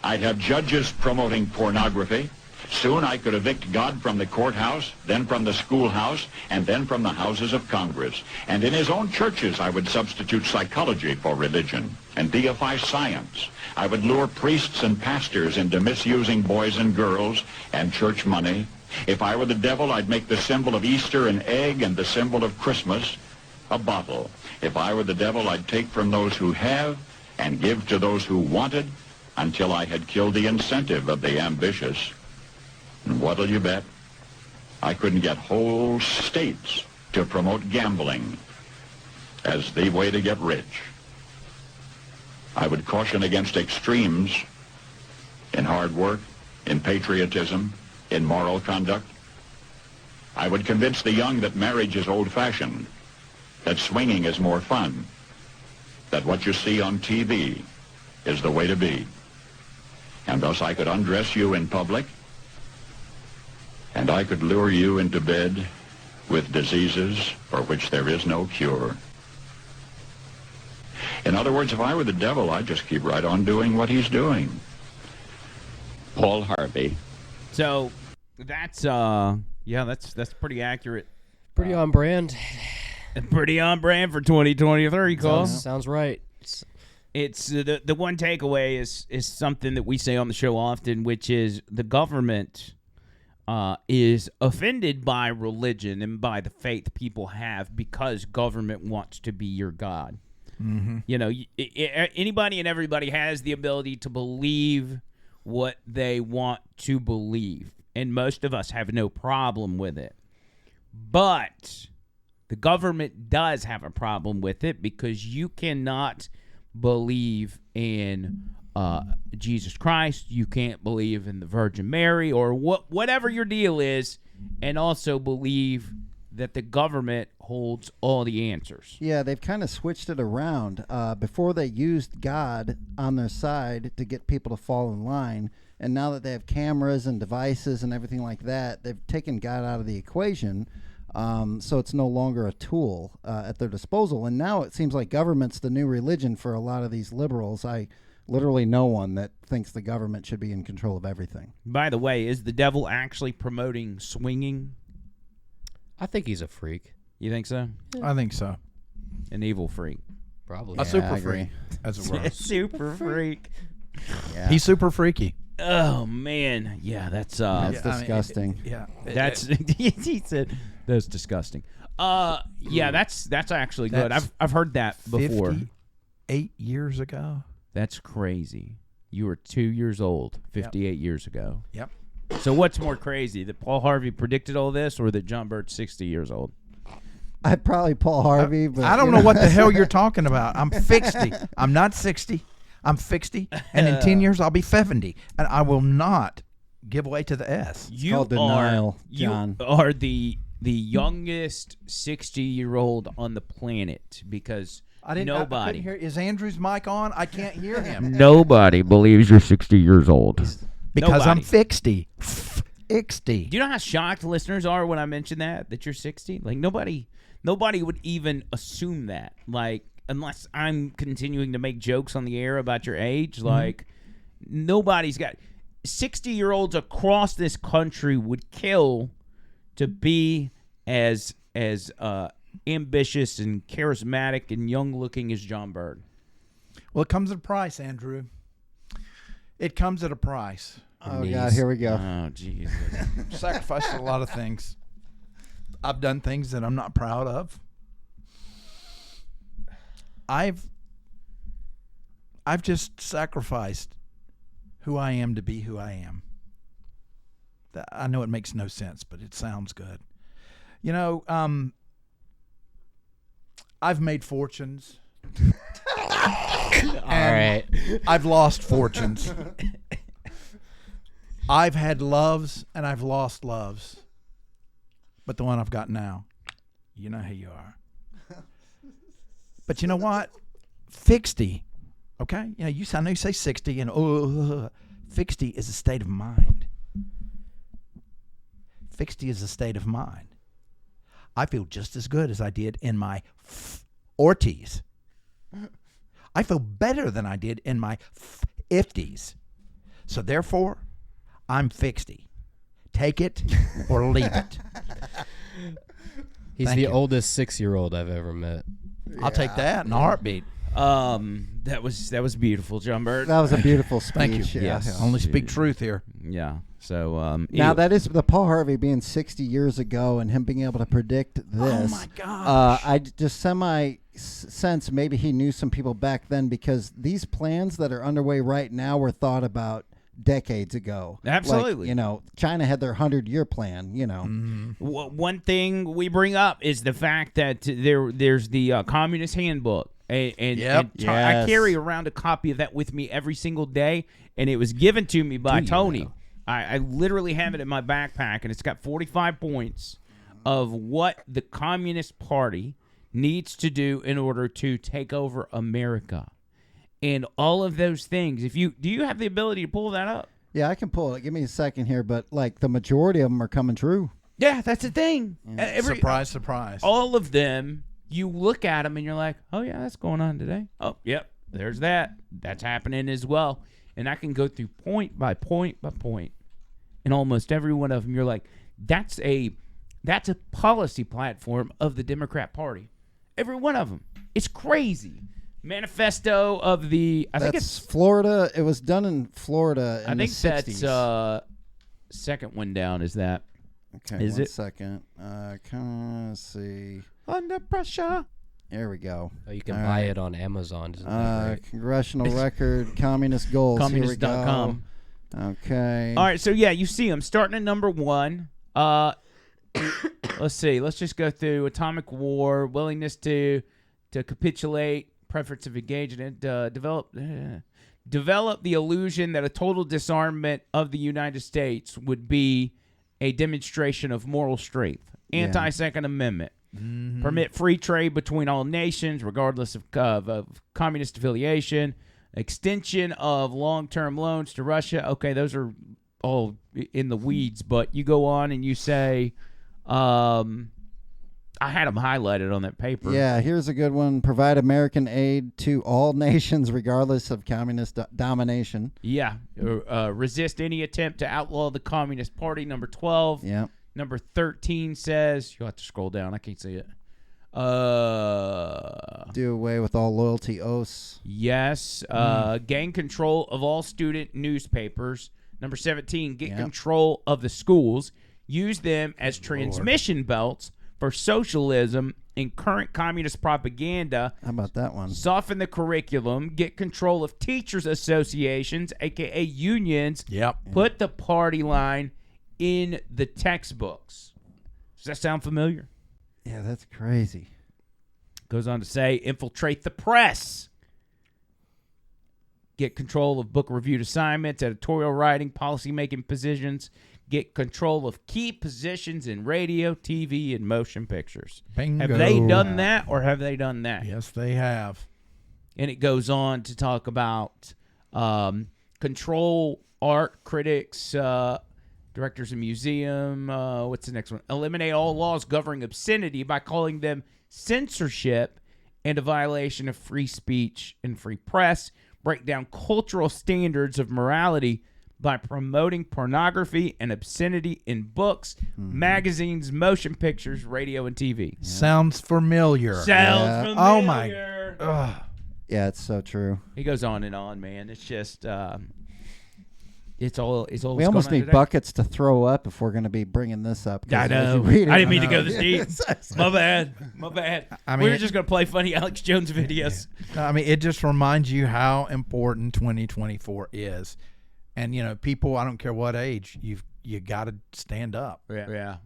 I'd have judges promoting pornography. Soon I could evict God from the courthouse, then from the schoolhouse, and then from the houses of Congress. And in his own churches, I would substitute psychology for religion and deify science. I would lure priests and pastors into misusing boys and girls and church money. If I were the devil, I'd make the symbol of Easter an egg and the symbol of Christmas a bottle. If I were the devil, I'd take from those who have and give to those who wanted until I had killed the incentive of the ambitious. And what'll you bet? I couldn't get whole states to promote gambling as the way to get rich. I would caution against extremes in hard work, in patriotism, in moral conduct. I would convince the young that marriage is old-fashioned, that swinging is more fun, that what you see on TV is the way to be. And thus I could undress you in public, and I could lure you into bed with diseases for which there is no cure. In other words, if I were the devil, I'd just keep right on doing what he's doing. Paul Harvey. So that's that's pretty accurate. Pretty on brand. Pretty on brand for 2023, Cole. Sounds right. It's the one takeaway is something that we say on the show often, which is the government is offended by religion and by the faith people have because government wants to be your God. Mm-hmm. You know, anybody and everybody has the ability to believe what they want to believe, and most of us have no problem with it. But the government does have a problem with it because you cannot believe in Jesus Christ, you can't believe in the Virgin Mary, or whatever your deal is, and also believe that the government holds all the answers. Yeah, they've kind of switched it around. Before they used God on their side to get people to fall in line, and now that they have cameras and devices and everything like that, they've taken God out of the equation, so it's no longer a tool at their disposal. And now it seems like government's the new religion for a lot of these liberals. I literally know one that thinks the government should be in control of everything. By the way, is the devil actually promoting swinging? I think he's a freak. You think so? I think so. An evil freak. Probably. A super freak, as it were. Super freak. Yeah. He's super freaky. Oh, man. Yeah, that's disgusting. That's he said that's disgusting. Yeah, that's actually good. I've heard that before. 58 years ago. That's crazy. You were 2 years old 58 years ago. Yep. So what's more crazy, that Paul Harvey predicted all this, or that John Bird's 60 years old? I'd probably Paul Harvey, but I don't know what the hell you're talking about. I'm 60. I'm not 60. I'm 60, and in 10 years I'll be 70, and I will not give way to the S. It's called denial, John. You are the youngest 60-year-old on the planet, because nobody. I couldn't hear. Is Andrew's mic on? I can't hear him. Nobody believes you're 60 years old. Because I'm Nobody. 60. 60. Do you know how shocked listeners are when I mention that you're 60? Like, nobody would even assume that. Like, unless I'm continuing to make jokes on the air about your age, like, nobody's got 60-year-olds across this country would kill to be as ambitious and charismatic and young-looking as John Bird. Well, it comes at a price, Andrew. It comes at a price. Oh, knees. God, here we go. Oh, Jesus. Sacrificed a lot of things. I've done things that I'm not proud of. I've just sacrificed who I am to be who I am. I know it makes no sense, but it sounds good. You know, I've made fortunes. All right. I've lost fortunes. I've had loves and I've lost loves. But the one I've got now, you know who you are. But you know what? 60, okay? You know, I know you say 60 and 60 is a state of mind. 60 is a state of mind. I feel just as good as I did in my 40s. I feel better than I did in my 50s. So therefore, I'm 60. Take it or leave it. He's Thank the you. oldest 6-year-old I've ever met. I'll take that in a heartbeat. That was beautiful, John Bird. That was a beautiful speech. Thank you. Yeah. Yes. Only speak truth here. Yeah. So Now ew. that is the Paul Harvey being 60 years ago and him being able to predict this. Oh my gosh. I just sense maybe he knew some people back then because these plans that are underway right now were thought about decades ago. Absolutely. Like, China had their 100-year plan. One thing we bring up is the fact that there's the Communist Handbook. And Yep. I Yes. carry around a copy of that with me every single day, and it was given to me by Tony. now? I literally have it in my backpack, and it's got 45 points of what the Communist Party needs to do in order to take over America. And all of those things. Do you have the ability to pull that up? Yeah, I can pull it. Give me a second here, but like the majority of them are coming true. Yeah, that's the thing. Surprise, surprise. All of them, you look at them and you're like, oh, yeah, that's going on today. Oh, yep, there's that. That's happening as well. And I can go through point by point by point. And almost every one of them, you're like, that's a policy platform of the Democrat Party. Every one of them. It's crazy. Manifesto of the, I think it's Florida. It was done in Florida in I think the 60s. that's second one down is that. Okay, is one it? second. Let's see. Under pressure. There we go. Oh, you can All buy right. it on Amazon. Isn't that right? Congressional record, communist goals. Communist.com. Here we go. Okay. All right, so yeah, you see them starting at number 1. Let's see. Let's just go through atomic war, willingness to capitulate, preference of engagement, develop the illusion that a total disarmament of the United States would be a demonstration of moral strength. Anti-Second Amendment. Mm-hmm. Permit free trade between all nations, regardless of communist affiliation. Extension of long-term loans to Russia. Okay, those are all in the weeds, but you go on and you say, I had them highlighted on that paper. Yeah, here's a good one. Provide American aid to all nations, regardless of communist domination. Yeah. Resist any attempt to outlaw the Communist Party, number 12. Yeah. Number 13 says, you'll have to scroll down. I can't see it. Do away with all loyalty oaths. Yes. Gain control of all student newspapers. Number 17, get control of the schools. Use them as transmission belts for socialism and current communist propaganda. How about that one? Soften the curriculum. Get control of teachers' associations, a.k.a. unions. Yep. Put the party line in the textbooks. Does that sound familiar? Yeah, that's crazy. Goes on to say, infiltrate the press. Get control of book reviewed assignments, editorial writing, policy-making positions. Get control of key positions in radio, TV, and motion pictures. Bingo. Have they done that, or have they done that? Yes, they have. And it goes on to talk about control art critics, directors of museum. What's the next one? Eliminate all laws governing obscenity by calling them censorship and a violation of free speech and free press. Break down cultural standards of morality by promoting pornography and obscenity in books, magazines, motion pictures, radio, and TV. Sounds familiar. Sounds familiar. Oh, my. Ugh. Yeah, it's so true. He goes on and on, man. It's just It's all. We going almost on need today. buckets to throw up if we're going to be bringing this up. 'cause I as know. you read it, I didn't mean to know. go this deep. My bad. My bad. I we were mean- just gonna play funny Alex Jones videos. I mean, it just reminds you how important 2024 is, and people. I don't care what age you got to stand up. Yeah.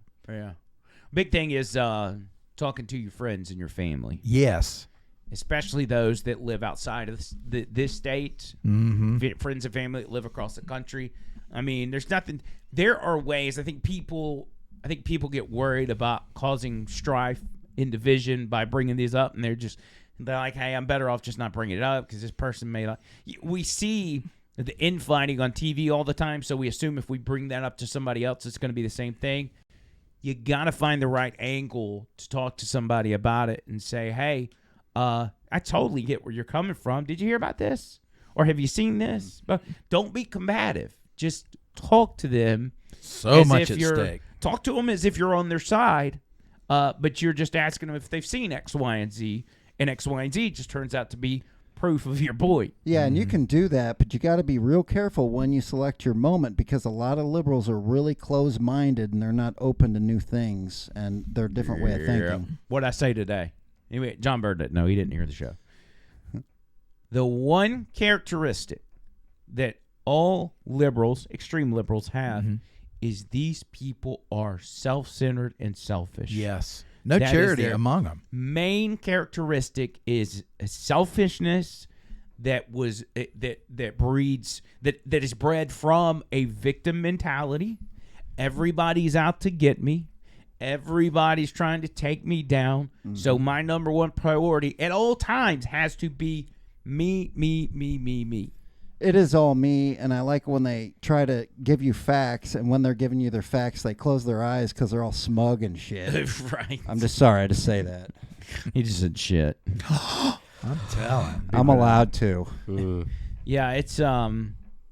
Big thing is talking to your friends and your family, Yes. especially those that live outside of this state. Mm-hmm. Friends and family that live across the country. I mean, there's nothing. There are ways. I think people get worried about causing strife and division by bringing these up, and they're like, hey, I'm better off just not bringing it up because this person may like. We see the infighting on TV all the time, so we assume if we bring that up to somebody else, it's going to be the same thing. You got to find the right angle to talk to somebody about it and say, hey, I totally get where you're coming from. Did you hear about this? Or have you seen this? But don't be combative. Just talk to them. So much at stake. Talk to them as if you're on their side, but you're just asking them if they've seen X, Y, and Z. And X, Y, and Z just turns out to be proof of your point. Yeah, and you can do that, but you got to be real careful when you select your moment because a lot of liberals are really closed-minded and they're not open to new things and they're a different way of thinking. What'd I say today? Anyway, John Bird didn't know. He didn't hear the show. The one characteristic that all liberals, extreme liberals, have is these people are self-centered and selfish. Yes. No That is charity their among them. Main characteristic is a selfishness that is bred from a victim mentality. Everybody's out to get me. Everybody's trying to take me down. So my number one priority at all times has to be me. It is all me, and I like when they try to give you facts, and when they're giving you their facts, they close their eyes because they're all smug and shit. Right. I'm just sorry to say that. He just said shit. I'm telling. I'm allowed to. Yeah, it's I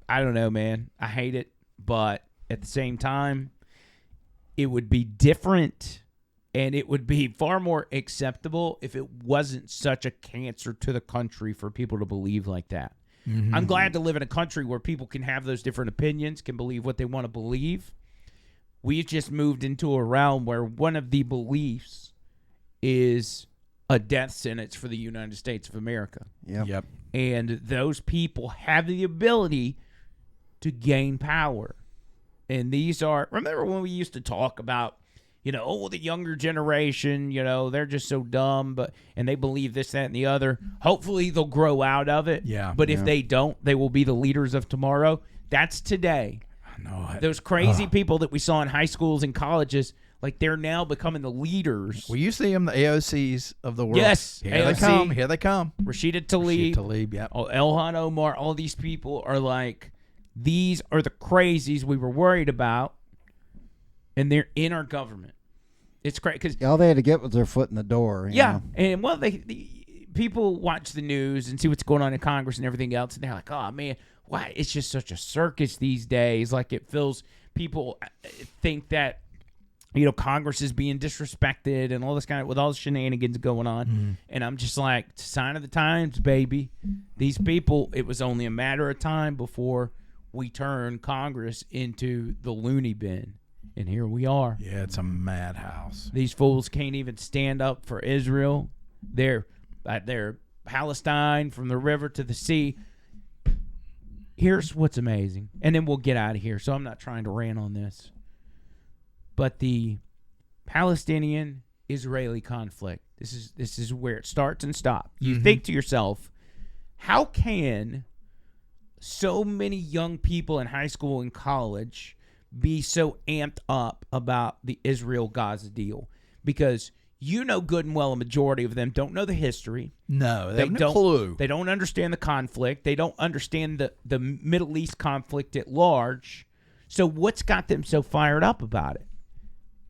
don't know, man. I hate it, but at the same time, it would be different and it would be far more acceptable if it wasn't such a cancer to the country for people to believe like that. I'm glad to live in a country where people can have those different opinions, can believe what they want to believe. We've just moved into a realm where one of the beliefs is a death sentence for the United States of America. Yep. And those people have the ability to gain power. And these are, remember when we used to talk about, the younger generation, they're just so dumb, and they believe this, that, and the other. Hopefully they'll grow out of it. Yeah. But if they don't, they will be the leaders of tomorrow. That's today. I know. Those crazy people that we saw in high schools and colleges, like they're now becoming the leaders. Well, you see them, the AOCs of the world. Yes, Here AOC. they come. Here they come. Rashida Tlaib. Yep. Elhan Omar, all these people are like, these are the crazies we were worried about, and they're in our government. It's crazy because All they had to get was their foot in the door. you know? and people watch the news and see what's going on in Congress and everything else, and they're like, oh man, why? It's just such a circus these days. Like it feels people think that Congress is being disrespected and all this kind of with all the shenanigans going on, and I'm just like, sign of the times, baby. These people, it was only a matter of time before we turn Congress into the loony bin. And here we are. Yeah, it's a madhouse. These fools can't even stand up for Israel. They're Palestine from the river to the sea. Here's what's amazing. And then we'll get out of here. So I'm not trying to rant on this. But the Palestinian-Israeli conflict, this is where it starts and stops. You think to yourself, how can so many young people in high school and college be so amped up about the Israel-Gaza deal? Because good and well a majority of them don't know the history. No, they have no clue. They don't understand the conflict. They don't understand the Middle East conflict at large. So what's got them so fired up about it?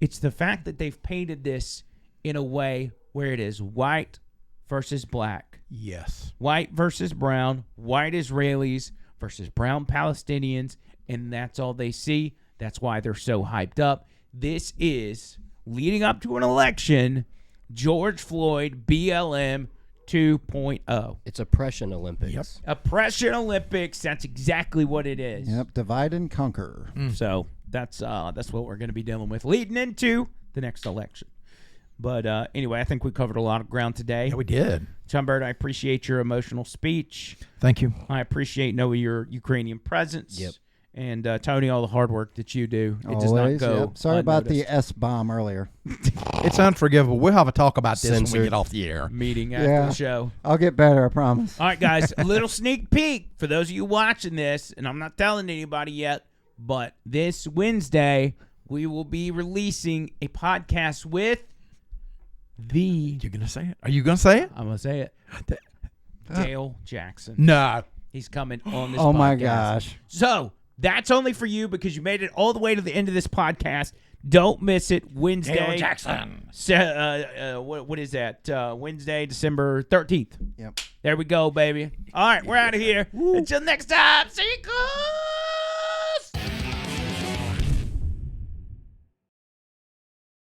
It's the fact that they've painted this in a way where it is white versus black. Yes. White versus brown, white Israelis versus brown Palestinians, and that's all they see. That's why they're so hyped up. This is, leading up to an election, George Floyd, BLM 2.0. It's Oppression Olympics. Yep. Oppression Olympics. That's exactly what it is. Yep, divide and conquer. So that's what we're going to be dealing with leading into the next election. But anyway, I think we covered a lot of ground today. Yeah, we did. Chumbird, I appreciate your emotional speech. Thank you. I appreciate knowing your Ukrainian presence. Yep. And Tony, all the hard work that you do. It Always, does not go. yep. Sorry about the unnoticed. S-bomb earlier. It's unforgivable. We'll have a talk about this when we Censored. get off the air. Meeting after Yeah. the show. I'll get better, I promise. All right, guys, a little sneak peek for those of you watching this, and I'm not telling anybody yet, but this Wednesday, we will be releasing a podcast with You're going to say it? Are you going to say it? I'm going to say it, Dale Jackson. No. He's coming on this Oh, podcast. my gosh. So, that's only for you because you made it all the way to the end of this podcast. Don't miss it. Wednesday. Dale Jackson. What is that? Wednesday, December 13th. Yep. There we go, baby. All right, we're out of here. Until next time. See you.